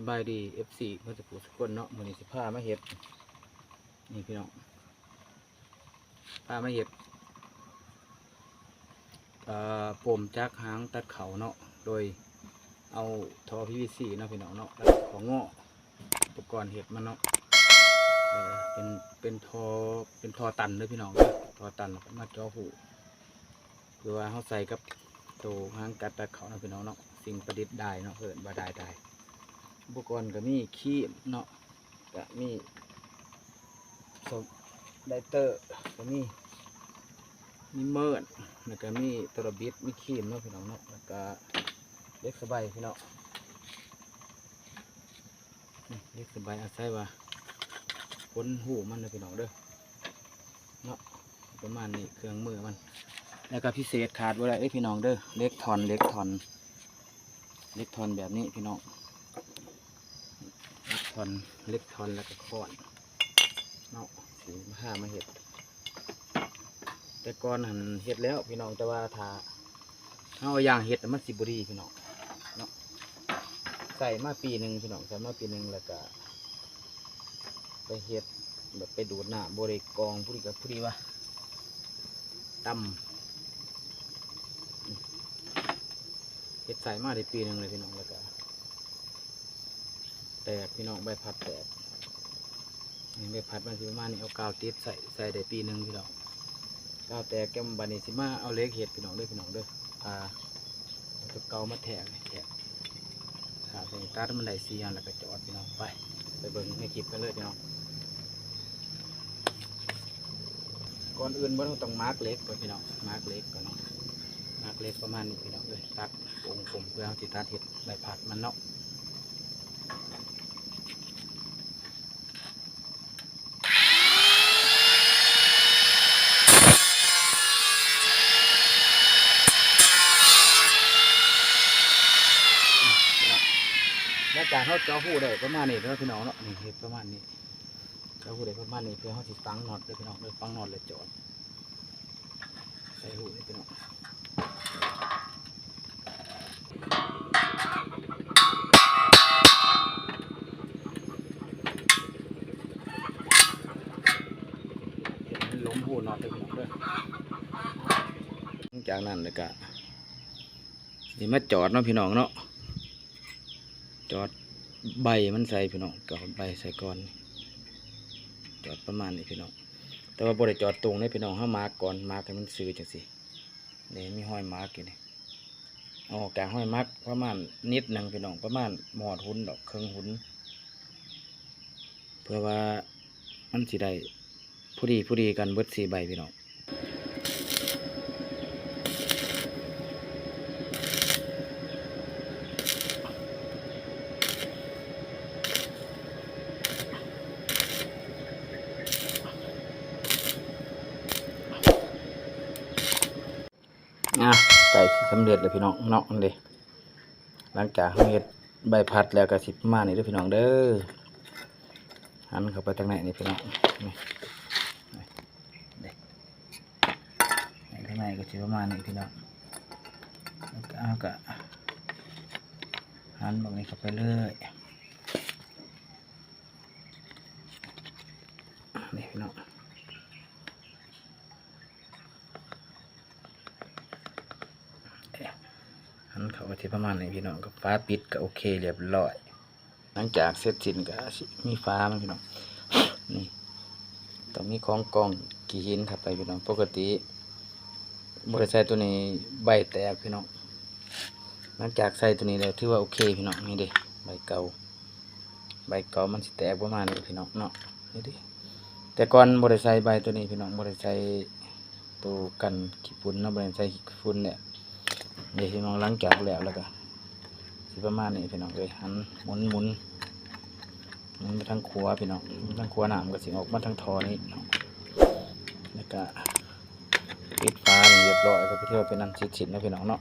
บายดี FC เพื่อนจะปลูกสักคนเนาะมื้อนี้สิพามาเฮ็ดนี่พี่น้องพามาเฮ็ดปมจักหางตัดเขาเนาะโดยเอาท่อ PVC เนาะพี่น้องเนาะแล้วของงออุปกรณ์เฮ็ดมันเนาะเป็นท่อตันเลยพี่น้องท่อตันแล้วก็มาจ่อหูหรือว่าเขาใส่กับตัวหางกัดตัดเขาเนาะพี่น้องเนาะสิ่งประดิษฐ์ได้เนาะเอิ้นว่าได้อุปกรณ์ก็มีคีบเนาะก็มีสมไดเตอร์ก็มีเมิร์ดแล้วก็มีตะบิดมีคีบเนาะพี่น้องเนาะแล้วก็เล็กสบายพี่น้องเล็กสบายอาศัยว่าพ้นหูมันนะพี่น้องเด้อเนาะประมาณนี้เครื่องมือมันแล้วก็พิเศษขาดบ่ได้พี่น้องเด้อเล็กทอนแบบนี้พี่น้องเล็กทอนแล้วก็ค้อนเนาะสีมาเห็ดแต่ก่อนหันเห็ดแล้วพี่น้องแต่ว่าถ้าเอาอย่างเห็ดมันสิบดีพี่น้องเนาะใส่มาปีหนึ่งพี่น้องใส่มาปีหนึ่งแล้วก็ไปเห็ดแบบไปดูดหน้าบริกองผู้ดีกับผู้ดีว่าตำเห็ดใส่มาได้ปีหนึ่งเลยพี่น้องแล้วก็แตกพี่น้องใบพัดแตกใบพัดมันสิประมาณนี้เอากาวติดใส่ได้ปีหนึ่งพี่น้องกาวแตกแก้มบานิสิมาเอาเล็กเห็ดพี่น้องด้วยพี่น้องด้วยตัวเกามาแทกขาเป็นตัดมันได้4 อันแล้วก็จอดพี่น้องไปเบิ่งในคลิปกันเลยพี่น้องก่อนอื่นเราต้องมาร์กเล็กก่อนพี่น้องมาร์กเล็กก่อนเนาะมาร์กเล็กประมาณนี้พี่น้องเลยตัดวงกลมเพื่อเอาติดตัดเห็ดใบพัดมันเนาะแล้วจากเขาเจาะหูได้ประมาณนี้แล้วพี่น้องเนาะนี่เห็ดประมาณนี้เจาะหูได้ประมาณนี้เพื่อเขาติดฟังน็อตเลยพี่น้องเลยฟังน็อตเลยจอดใส่หูเลยพี่น้องล้มหูน็อตเลยพี่น้องเลยจากนั้นเลยก็นี่มาจอดเนาะพี่น้องเนาะจอดใบมันใส่พี่น้องก็ใบใส่ก่อนจอดประมาณนี้พี่น้องแต่ว่าบริจอดตรงนี้พี่น้องห้ามาร์กก่อนมาร์กให้มันซื้อจังสินี่มีห้อยมาร์กอยู่นี่กลางห้อยมาร์กประมาณนิดหนึ่งพี่น้องประมาณหมอดหุ่นดอกเครื่องหุ่นเพื่อว่ามันสิได้ผู้ดีกันเบิด4 ใบพี่น้องใส่สำเร็จเลยพี่น้องเนาะเลยหลังจากเฮ็ดใบพัดแล้วก็สิประมาณนี้ด้วยพี่น้องเด้อหันเข้าไปทางไหนนี่พี่น้องนี่ทางไหนก็สิประมาณนี้พี่น้องแล้วก็เอาก็หันแบบนี้เข้าไปเลยนี่พี่น้องเขาที่ประมาณนี้พี่น้องกับฟ้าปิดก็โอเคเรียบร้อยหลังจากเสร็จสิ้นก็มีฟ้ามันพี่น้องนี่ต้องมีของกองกี่หินครับไปพี่น้องปกติบริษัทตัวนี้ใบแตกพี่น้องหลังจากใส่ตัวนี้แล้วถือว่าโอเคพี่น้องนี่ดิใบเก่ามันสิแตกประมาณนี้พี่น้องเนาะนี่ดิแต่ก่อนบริษัทใบตัวนี้พี่น้องบริษัทตัวกันขี้ฝุ่นนะบริษัทขี้ฝุ่นเนี่ยเดี๋ยวพี่น้องล้างจากแล้วก็สิประมาณนี้พี่น้องเลยหันหมุนไปทางขวาพี่น้องทางขวาหนามก็สิออกมาทางทอนี้แล้วก็ปิดฟ้าเรียบร้อยก็ไปเที่ยวเป็นอันชิดๆนะพี่น้องเนาะ